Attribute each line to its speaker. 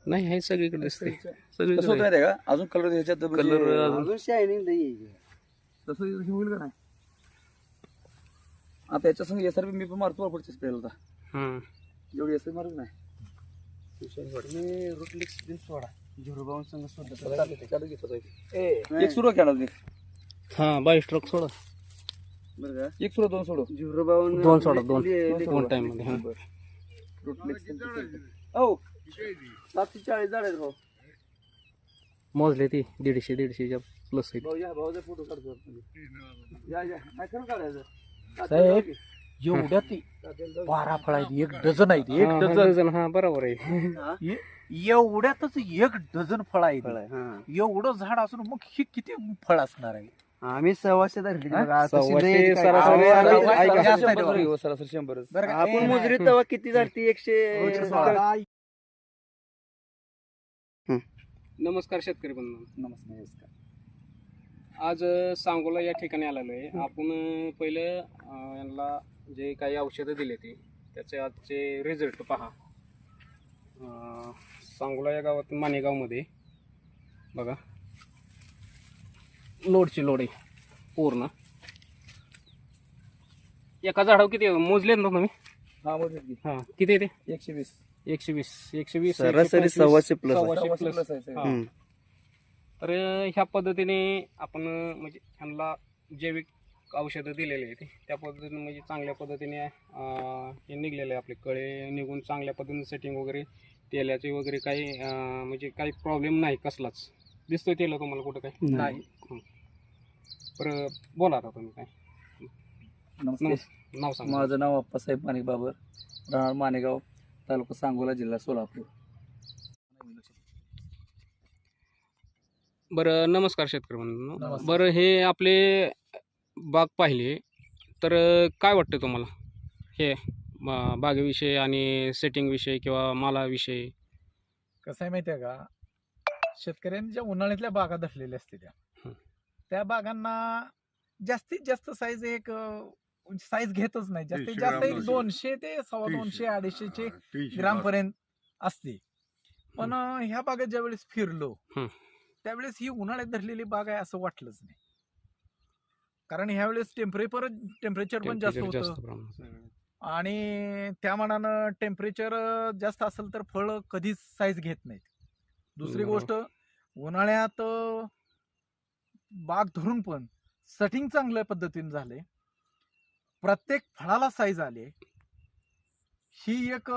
Speaker 1: नाही हे सगळीकडे दिसते
Speaker 2: कसं
Speaker 1: सगळीकडे
Speaker 2: होतं माहिती आहे का, अजून कलर ह्याच्यात
Speaker 1: कलर
Speaker 3: अजून शायनिंग नाही
Speaker 2: तसं हे होईल का नाही. आता याच्या संग एसआरपी मी पण मारतो पुढच्या स्प्रेला होता जेवढी एसआरपी मारू नाही
Speaker 3: रुटलिक्स दिन सोडा झुरबावून संग सोडा
Speaker 2: एक सुरू खेळा
Speaker 1: हा 22 स्ट्रोक सोडा
Speaker 3: बरं का.
Speaker 2: एक सुरू दोन सोडू
Speaker 3: झुरबावून
Speaker 1: दोन सोडा दोन टाइम मध्ये
Speaker 3: हो 740 झाड आहेत भाऊ.
Speaker 1: मोजले ती 150 प्लस
Speaker 3: भाऊचा फोटो काढतो या नाही खरं काढायचं
Speaker 4: साहेब एवढ्या ती 12 फळ आहेत, 1 डझन आहेत, 1 डझन.
Speaker 1: हा बरोबर आहे
Speaker 4: एवढ्यातच 1 डझन फळ आहेत. एवढं झाड असून मग हे किती फळ असणार आहे.
Speaker 3: आम्ही 100 धरली बघा. आता
Speaker 1: सव्वाशे
Speaker 3: शिंदे काय-
Speaker 1: सरासरी
Speaker 3: आवाज-
Speaker 4: ऐका,
Speaker 3: आवाज-
Speaker 4: जास्त आहे
Speaker 3: आवाज-
Speaker 4: तेव्हा.
Speaker 2: सरासरी 100
Speaker 4: बरं का?
Speaker 3: आपण
Speaker 4: ए,
Speaker 3: मुजरीत तेव्हा किती झाडती 100.
Speaker 1: नमस्कार शेतकरी बंधू
Speaker 2: नमस्कार.
Speaker 1: आज सांगोला या ठिकाणी आलेलो आहे. आपण पहिलं यांना जे काही औषधं दिले ते त्याचे आजचे रिझल्ट पहा. सांगोला या गावात मानेगावमध्ये बघा लोडची लोड आहे पूर्ण. एका झाडावर किती मोजले ना तुम्ही?
Speaker 2: हा मोजून घे.
Speaker 1: हां किती आहे ते?
Speaker 2: 120
Speaker 1: 120
Speaker 3: सरासरी
Speaker 1: 125,
Speaker 3: 125 प्लस.
Speaker 1: 125
Speaker 2: प्लस आहे सगळं.
Speaker 1: हां. तर ह्या पद्धतीने आपण म्हणजे ह्यांना जैविक औषधं दिलेली आहेत त्या पद्धतीने म्हणजे चांगल्या पद्धतीने हे निघलेले आपले कळे निघून चांगल्या पद्धतीने सेटिंग वगैरे तेलाचे वगैरे काही म्हणजे काही प्रॉब्लेम नाही कसलाच. दिसतोय तेल तुम्हाला कुठं काही?
Speaker 4: नाही.
Speaker 1: बरं बोला आता तुम्ही काय
Speaker 2: नमस्ते.
Speaker 1: नाव सांगा.
Speaker 2: माझं नाव अप्पासाहेब माणिक बाबर, राहणार मानेगाव, तालुका सांगोला, जिल्हा सोलापूर.
Speaker 1: बरं नमस्कार शेतकरी बंधूंनो.
Speaker 4: नमस्कार.
Speaker 1: बरं हे आपले बाग पाहिले तर काय वाटतं तुम्हाला हे बागेविषयी आणि सेटिंगविषयी किंवा मालाविषयी?
Speaker 4: कसं आहे माहिती आहे का, शेतकऱ्यांनी ज्या उन्हाळ्यातल्या बागा धरलेल्या असते त्या बागांना जास्तीत जास्त साईज एक साईज घेतच नाही. जास्तीत जास्त एक 200 ते 250 250 ग्राम पर्यंत असते. पण ह्या बागेत ज्या वेळेस फिरलो त्यावेळेस ही उन्हाळ्यात धरलेली बाग आहे असं वाटलंच नाही. कारण ह्या वेळेस टेम्परेचर पण जास्त होतं
Speaker 1: प्रमाणात.
Speaker 4: आणि त्या मानानं टेम्परेचर जास्त असेल तर फळ कधीच साईज घेत नाहीत. दुसरी गोष्ट, उन्हाळ्यात बाग धरून पण सटिंग चांगल्या पद्धतीने झाले, प्रत्येक फळाला साईज आले. ही एक